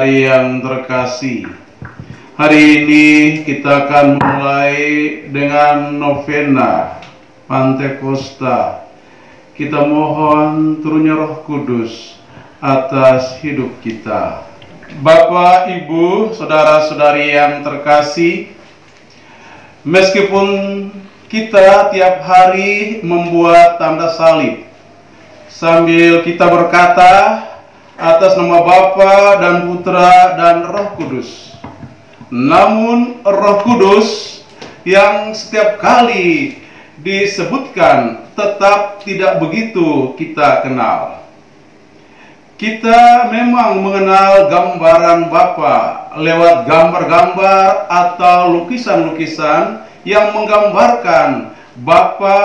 saudara-saudari yang terkasih, hari ini kita akan mulai dengan novena Pantekosta. Kita mohon turunnya Roh Kudus atas hidup kita. Bapak, Ibu, saudara-saudari yang terkasih, meskipun kita tiap hari membuat tanda salib sambil kita berkata atas nama Bapa dan Putra dan Roh Kudus, namun Roh Kudus yang setiap kali disebutkan tetap tidak begitu kita kenal. Kita memang mengenal gambaran Bapa lewat gambar-gambar atau lukisan-lukisan yang menggambarkan Bapa,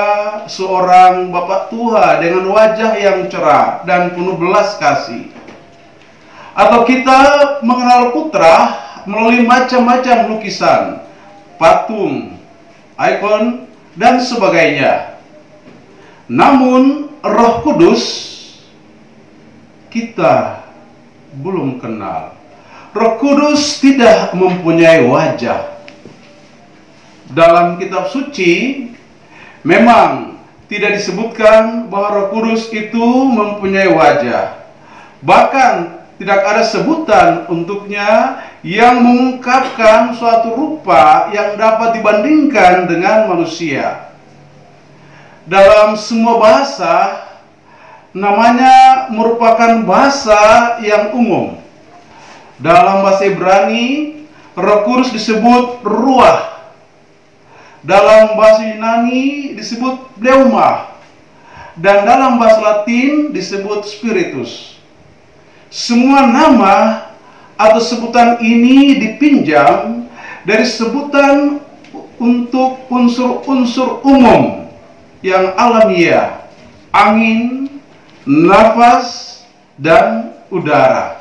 seorang Bapa tua dengan wajah yang cerah dan penuh belas kasih. Atau kita mengenal Putra melalui macam-macam lukisan, patung, ikon, dan sebagainya. Namun Roh Kudus kita belum kenal. Roh Kudus tidak mempunyai wajah. Dalam kitab suci memang tidak disebutkan bahwa Roh Kudus itu mempunyai wajah. Bahkan tidak ada sebutan untuknya yang mengungkapkan suatu rupa yang dapat dibandingkan dengan manusia. Dalam semua bahasa, namanya merupakan bahasa yang umum. Dalam bahasa Ibrani, Roh Kudus disebut ruah. Dalam bahasa Yunani disebut pneuma. Dan dalam bahasa Latin disebut spiritus. Semua nama atau sebutan ini dipinjam dari sebutan untuk unsur-unsur umum yang alamiah, angin, nafas, dan udara.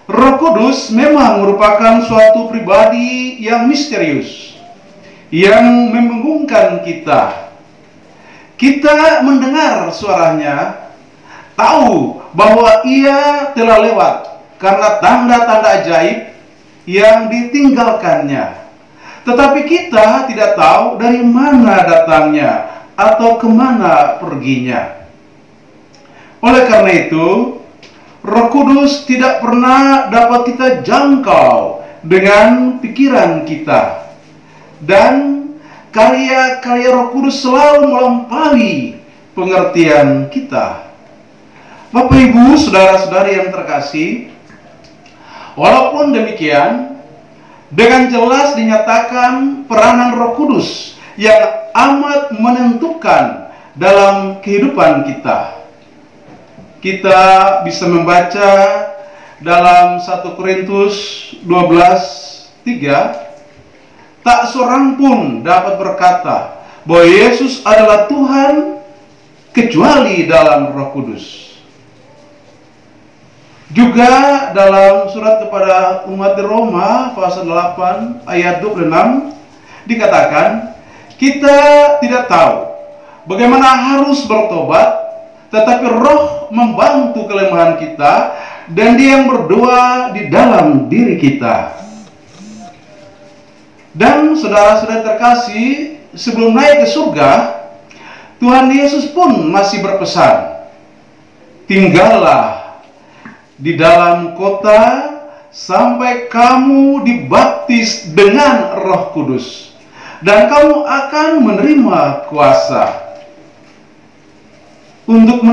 Roh Kudus memang merupakan suatu pribadi yang misterius, yang membingungkan kita. Kita mendengar suaranya, tahu bahwa ia telah lewat karena tanda-tanda ajaib yang ditinggalkannya. Tetapi kita tidak tahu dari mana datangnya atau kemana perginya. Oleh karena itu, Roh Kudus tidak pernah dapat kita jangkau dengan pikiran kita. Dan karya-karya Roh Kudus selalu melampaui pengertian kita. Bapak, Ibu, saudara-saudari yang terkasih, walaupun demikian, dengan jelas dinyatakan peranan Roh Kudus yang amat menentukan dalam kehidupan kita. Kita bisa membaca dalam 1 Korintus 12:3, tak seorang pun dapat berkata bahwa Yesus adalah Tuhan kecuali dalam Roh Kudus. Juga dalam surat kepada umat di Roma pasal 8 ayat 26 dikatakan, kita tidak tahu bagaimana harus bertobat, tetapi Roh membantu kelemahan kita dan Dia yang berdoa di dalam diri kita. Dan saudara-saudara terkasih, sebelum naik ke surga, Tuhan Yesus pun masih berpesan, tinggallah di dalam kota sampai kamu dibaptis dengan Roh Kudus, dan kamu akan menerima kuasa untuk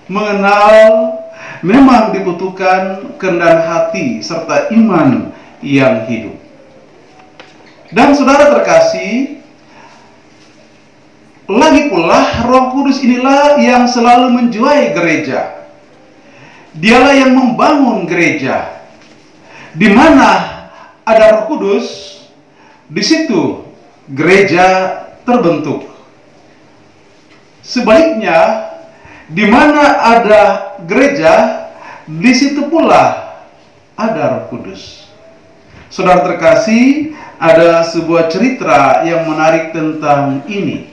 mengenal. Memang dibutuhkan kerendahan hati serta iman yang hidup. Dan saudara terkasih, lagi pula Roh Kudus inilah yang selalu menjuai gereja. Dialah yang membangun gereja. Di mana ada Roh Kudus, di situ gereja terbentuk. Sebaliknya, di mana ada gereja, di situ pula ada Roh Kudus. Saudara terkasih, ada sebuah cerita yang menarik tentang ini.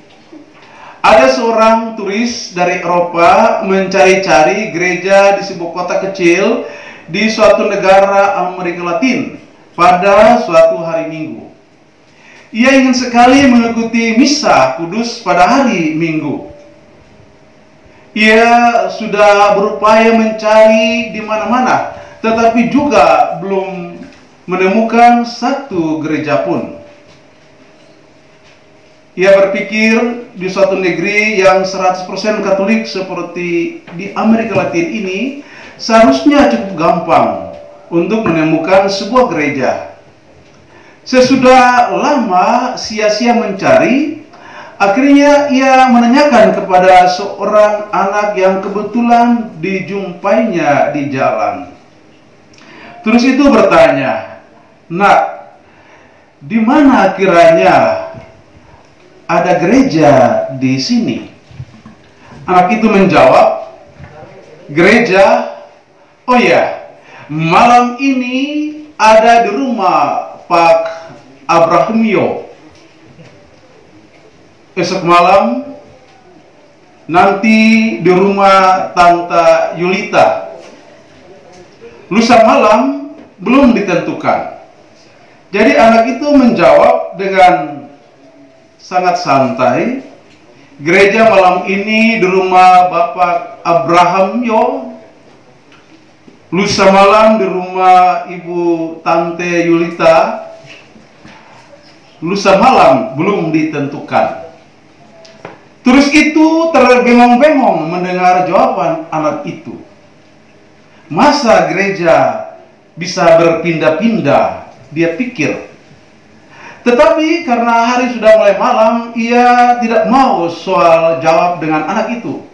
Ada seorang turis dari Eropa mencari-cari gereja di sebuah kota kecil di suatu negara Amerika Latin pada suatu hari Minggu. Ia ingin sekali mengikuti misa kudus pada hari Minggu. Ia sudah berupaya mencari di mana-mana, tetapi juga belum menemukan satu gereja pun. Ia berpikir di suatu negeri yang 100% Katolik seperti di Amerika Latin ini, seharusnya cukup gampang untuk menemukan sebuah gereja. Sesudah lama sia-sia mencari, akhirnya ia menanyakan kepada seorang anak yang kebetulan dijumpainya di jalan. Terus itu bertanya, "Nak, di mana kiranya ada gereja di sini?" Anak itu menjawab, "Gereja? Oh ya, malam ini ada di rumah Pak Abrahamio. Esok malam nanti di rumah Tante Yulita. Lusa malam belum ditentukan." Jadi anak itu menjawab dengan sangat santai, "Gereja malam ini di rumah Bapak Abrahamio. Lusa malam di rumah Ibu Tante Yulita. Lusa malam belum ditentukan." Terus itu terbengong-bengong mendengar jawaban anak itu. Masa gereja bisa berpindah-pindah, dia pikir. Tetapi karena hari sudah mulai malam, ia tidak mau soal jawab dengan anak itu.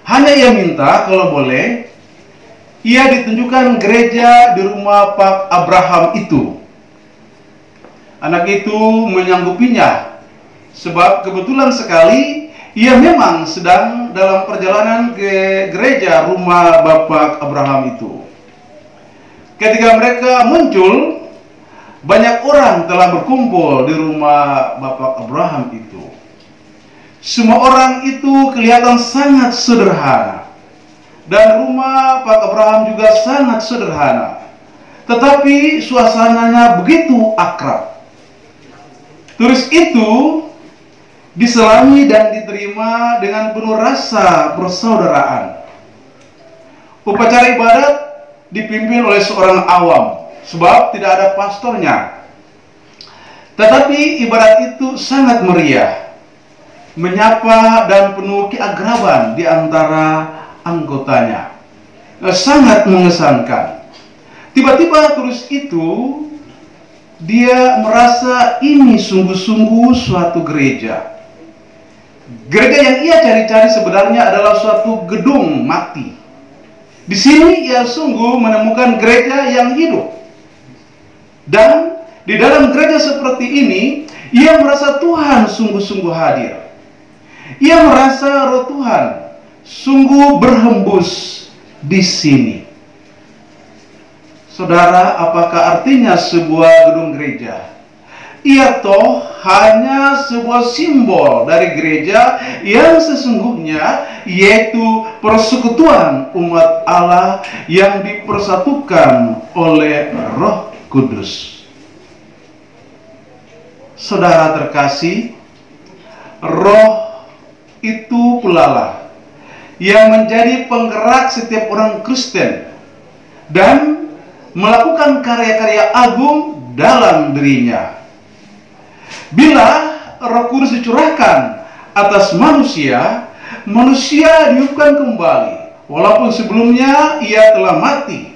Hanya ia minta kalau boleh ia ditunjukkan gereja di rumah Pak Abraham itu. Anak itu menyanggupinya, sebab kebetulan sekali ia memang sedang dalam perjalanan ke gereja rumah Bapak Abraham itu. Ketika mereka muncul, banyak orang telah berkumpul di rumah Bapak Abraham itu. Semua orang itu kelihatan sangat sederhana. Dan rumah Pak Abraham juga sangat sederhana, tetapi suasananya begitu akrab. Terus itu diselami dan diterima dengan penuh rasa persaudaraan. Upacara ibadat dipimpin oleh seorang awam, sebab tidak ada pastornya. Tetapi ibadat itu sangat meriah, menyapa dan penuh keagraban di antara anggotanya. Sangat mengesankan. Tiba-tiba terus itu dia merasa ini sungguh-sungguh suatu gereja. Gereja yang ia cari-cari sebenarnya adalah suatu gedung mati. Di sini ia sungguh menemukan gereja yang hidup. Dan di dalam gereja seperti ini, ia merasa Tuhan sungguh-sungguh hadir. Ia merasa roh Tuhan sungguh berhembus di sini. Saudara, apakah artinya sebuah gedung gereja? Ia toh hanya sebuah simbol dari gereja yang sesungguhnya, yaitu persekutuan umat Allah yang dipersatukan oleh Roh Kudus. Saudara terkasih, Roh itu pulalah yang menjadi penggerak setiap orang Kristen dan melakukan karya-karya agung dalam dirinya. Bila Roh Kudus dicurahkan atas manusia, manusia dihidupkan kembali, walaupun sebelumnya ia telah mati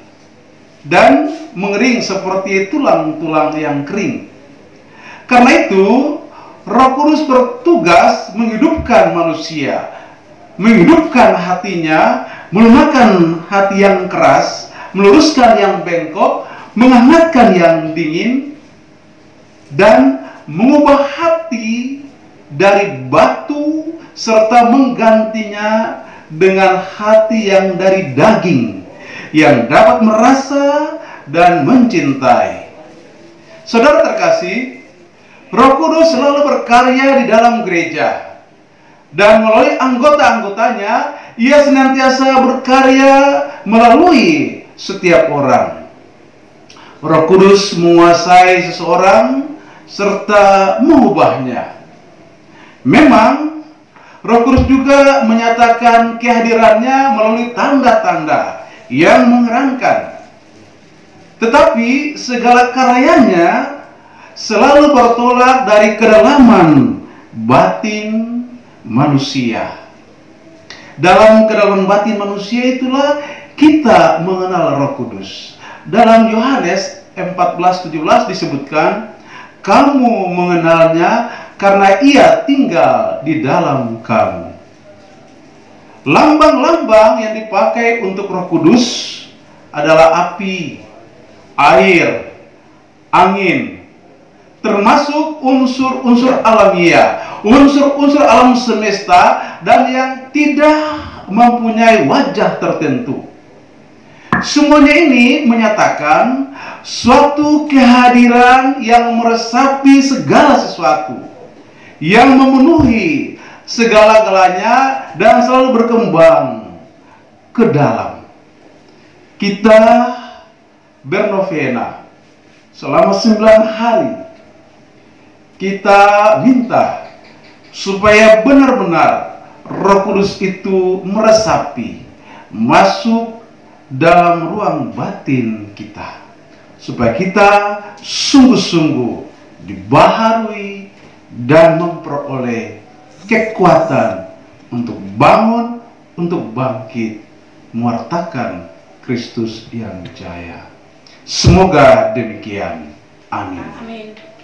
dan mengering seperti tulang-tulang yang kering. Karena itu, Roh Kudus bertugas menghidupkan manusia, menghidupkan hatinya, melunakkan hati yang keras, meluruskan yang bengkok, menghangatkan yang dingin, dan mengubah hati dari batu serta menggantinya dengan hati yang dari daging, yang dapat merasa dan mencintai. Saudara terkasih, Roh Kudus selalu berkarya di dalam gereja, dan melalui anggota-anggotanya ia senantiasa berkarya melalui setiap orang. Roh Kudus menguasai seseorang serta mengubahnya. Memang Roh Kudus juga menyatakan kehadirannya melalui tanda-tanda yang mengherankan. Tetapi segala karyanya selalu bertolak dari kedalaman batin manusia. Dalam kedalaman batin manusia itulah kita mengenal Roh Kudus. Dalam Yohanes 14:17 disebutkan, kamu mengenalnya karena ia tinggal di dalam kamu. Lambang-lambang yang dipakai untuk Roh Kudus adalah api, air, angin, termasuk unsur-unsur alamiah, unsur-unsur alam semesta, dan yang tidak mempunyai wajah tertentu. Semuanya ini menyatakan suatu kehadiran yang meresapi segala sesuatu, yang memenuhi segala-galanya dan selalu berkembang ke dalam. Kita bernovena selama 9 hari. Kita minta supaya benar-benar Roh Kudus itu meresapi, masuk dalam ruang batin kita, supaya kita sungguh-sungguh dibaharui dan memperoleh kekuatan untuk bangun, untuk bangkit, mewartakan Kristus yang jaya. Semoga demikian. Amin. Amin.